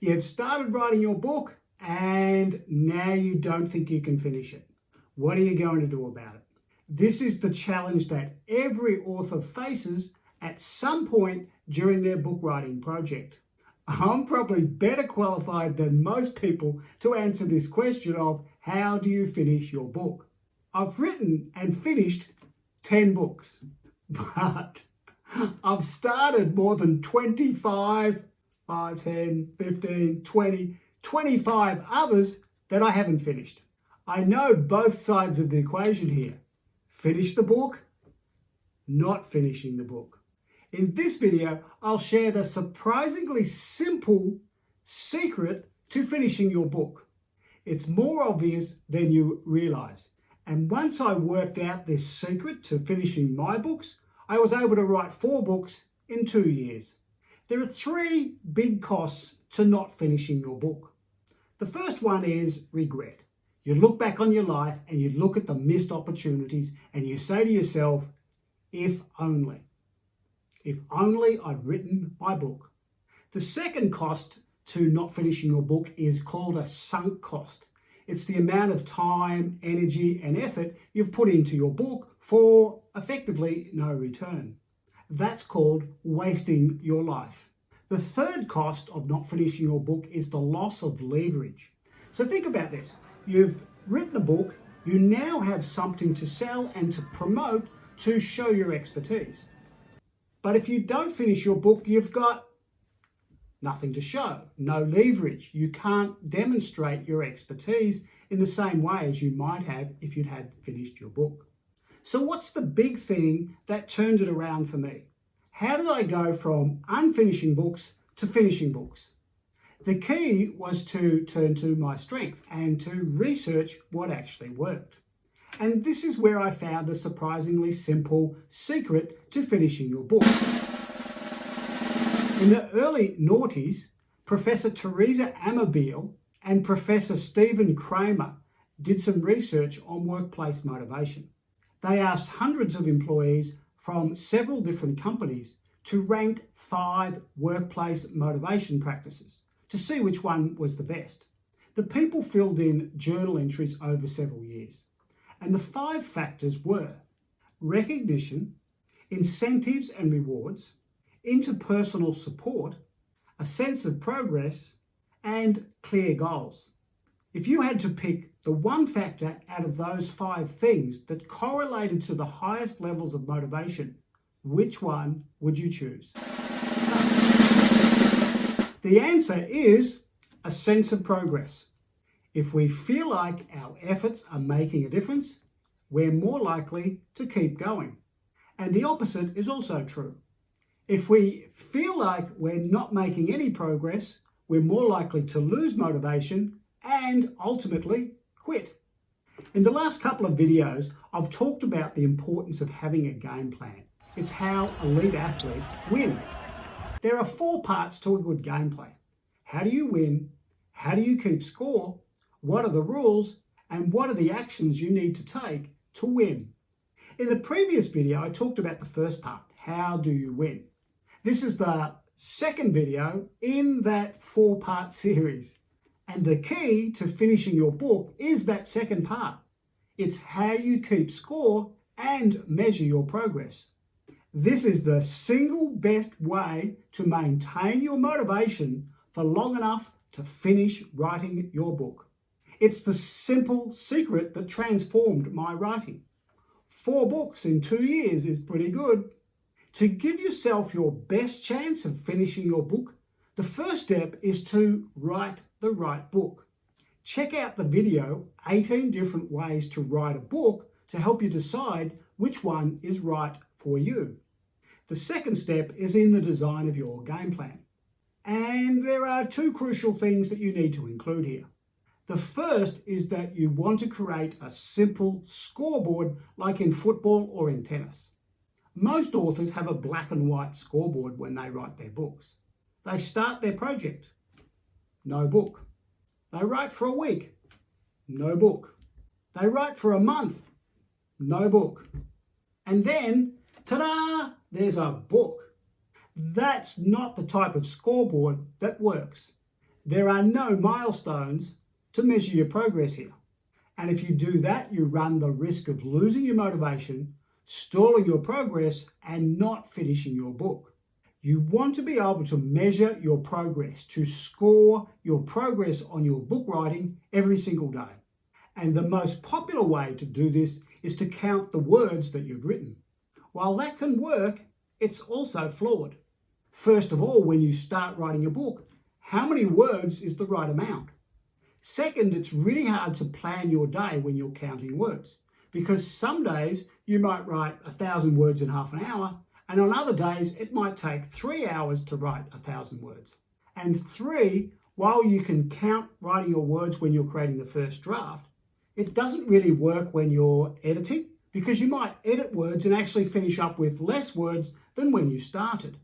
You've started writing your book and now you don't think you can finish it. What are you going to do about it? This is the challenge that every author faces at some point during their book writing project. I'm probably better qualified than most people to answer this question of how do you finish your book? I've written and finished 10 books, but I've started more than 25, 10, 15, 20, 25 others that I haven't finished. I know both sides of the equation here. Finish the book, not finishing the book. In this video, I'll share the surprisingly simple secret to finishing your book. It's more obvious than you realize. And once I worked out this secret to finishing my books, I was able to write 4 books in 2 years. There are 3 big costs to not finishing your book. The first one is regret. You look back on your life and you look at the missed opportunities and you say to yourself, if only. If only I'd written my book. The second cost to not finishing your book is called a sunk cost. It's the amount of time, energy, and effort you've put into your book for effectively no return. That's called wasting your life. The third cost of not finishing your book is the loss of leverage. So think about this. You've written a book, you now have something to sell and to promote to show your expertise. But if you don't finish your book, you've got nothing to show, no leverage. You can't demonstrate your expertise in the same way as you might have if you'd had finished your book. So what's the big thing that turned it around for me? How did I go from unfinishing books to finishing books? The key was to turn to my strength and to research what actually worked. And this is where I found the surprisingly simple secret to finishing your book. In the early noughties, Professor Teresa Amabile and Professor Stephen Kramer did some research on workplace motivation. They asked hundreds of employees from several different companies to rank 5 workplace motivation practices to see which one was the best. The people filled in journal entries over several years. And the 5 factors were recognition, incentives and rewards, interpersonal support, a sense of progress, and clear goals. If you had to pick the one factor out of those 5 things that correlated to the highest levels of motivation, which one would you choose? The answer is a sense of progress. If we feel like our efforts are making a difference, we're more likely to keep going. And the opposite is also true. If we feel like we're not making any progress, we're more likely to lose motivation and ultimately quit. In the last couple of videos, I've talked about the importance of having a game plan. It's how elite athletes win. There are 4 parts to a good game plan. How do you win? How do you keep score? What are the rules? And what are the actions you need to take to win? In the previous video, I talked about the first part, how do you win? This is the second video in that 4-part series. And the key to finishing your book is that second part. It's how you keep score and measure your progress. This is the single best way to maintain your motivation for long enough to finish writing your book. It's the simple secret that transformed my writing. 4 books in 2 years is pretty good. To give yourself your best chance of finishing your book, the first step is to write the right book. Check out the video, 18 different ways to write a book, to help you decide which one is right for you. The second step is in the design of your game plan. And there are 2 crucial things that you need to include here. The first is that you want to create a simple scoreboard like in football or in tennis. Most authors have a black and white scoreboard when they write their books. They start their project, no book. They write for a week, no book. They write for a month, no book. And then, ta-da, there's a book. That's not the type of scoreboard that works. There are no milestones to measure your progress here. And if you do that, you run the risk of losing your motivation, stalling your progress, and not finishing your book. You want to be able to measure your progress, to score your progress on your book writing every single day. And the most popular way to do this is to count the words that you've written. While that can work, it's also flawed. First of all, when you start writing a book, how many words is the right amount? Second, it's really hard to plan your day when you're counting words, because some days you might write 1,000 words in half an hour, and on other days it might take 3 hours to write 1,000 words. And three, while you can count writing your words when you're creating the first draft, it doesn't really work when you're editing, because you might edit words and actually finish up with less words than when you started.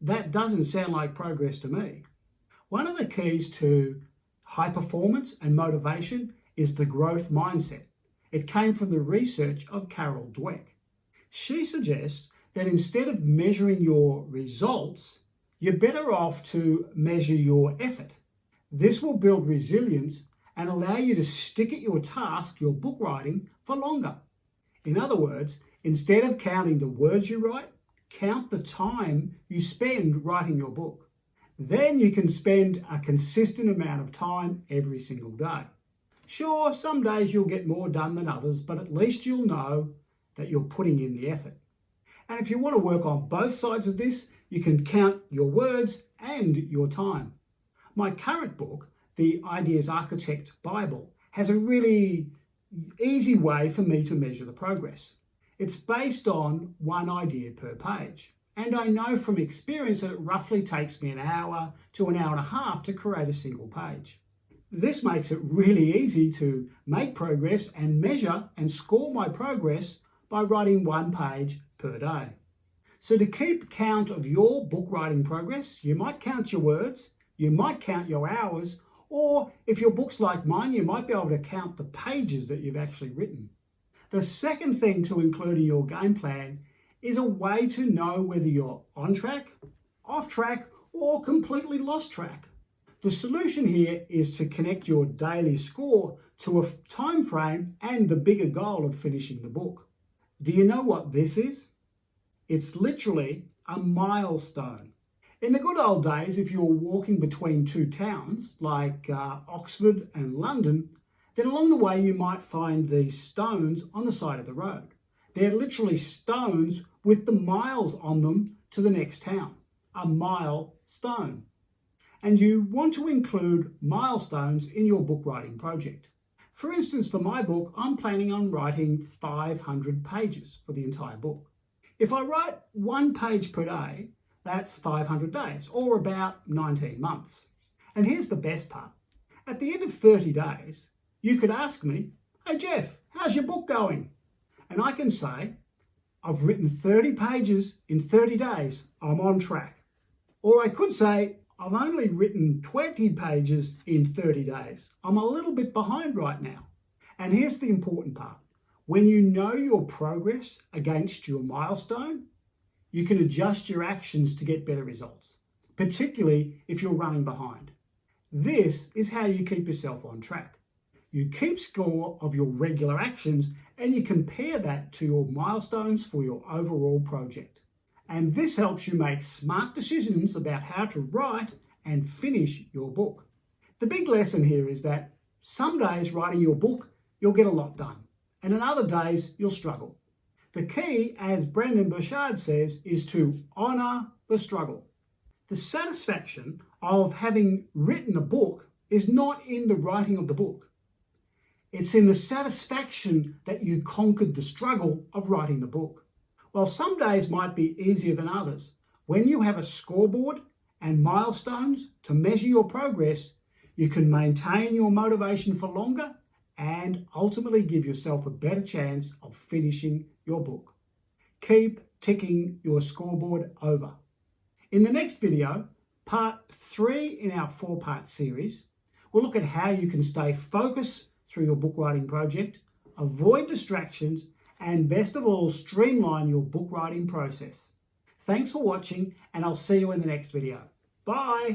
That doesn't sound like progress to me. One of the keys to high performance and motivation is the growth mindset. It came from the research of Carol Dweck. She suggests that instead of measuring your results, you're better off to measure your effort. This will build resilience and allow you to stick at your task, your book writing, for longer. In other words, instead of counting the words you write, count the time you spend writing your book. Then you can spend a consistent amount of time every single day. Sure, some days you'll get more done than others, but at least you'll know that you're putting in the effort. And if you want to work on both sides of this, you can count your words and your time. My current book, The Ideas Architect Bible, has a really easy way for me to measure the progress. It's based on one idea per page. And I know from experience that it roughly takes me an hour to an hour and a half to create a single page. This makes it really easy to make progress and measure and score my progress by writing one page per day. So to keep count of your book writing progress, you might count your words, you might count your hours, or if your book's like mine, you might be able to count the pages that you've actually written. The second thing to include in your game plan is a way to know whether you're on track, off track, or completely lost track. The solution here is to connect your daily score to a time frame and the bigger goal of finishing the book. Do you know what this is? It's literally a milestone. In the good old days, if you were walking between two towns like Oxford and London, then along the way you might find these stones on the side of the road. They're literally stones with the miles on them to the next town, a milestone. And you want to include milestones in your book writing project. For instance, for my book, I'm planning on writing 500 pages for the entire book. If I write one page per day, that's 500 days, or about 19 months. And here's the best part. At the end of 30 days, you could ask me, "Hey Geoff, how's your book going?" And I can say, "I've written 30 pages in 30 days, I'm on track." Or I could say, "I've only written 20 pages in 30 days. I'm a little bit behind right now." And here's the important part. When you know your progress against your milestone, you can adjust your actions to get better results, particularly if you're running behind. This is how you keep yourself on track. You keep score of your regular actions and you compare that to your milestones for your overall project. And this helps you make smart decisions about how to write and finish your book. The big lesson here is that some days writing your book, you'll get a lot done. And on other days, you'll struggle. The key, as Brendon Burchard says, is to honour the struggle. The satisfaction of having written a book is not in the writing of the book. It's in the satisfaction that you conquered the struggle of writing the book. While some days might be easier than others, when you have a scoreboard and milestones to measure your progress, you can maintain your motivation for longer and ultimately give yourself a better chance of finishing your book. Keep ticking your scoreboard over. In the next video, part 3 in our 4-part series, we'll look at how you can stay focused through your book writing project, avoid distractions, and best of all, streamline your book writing process. Thanks for watching, and I'll see you in the next video. Bye!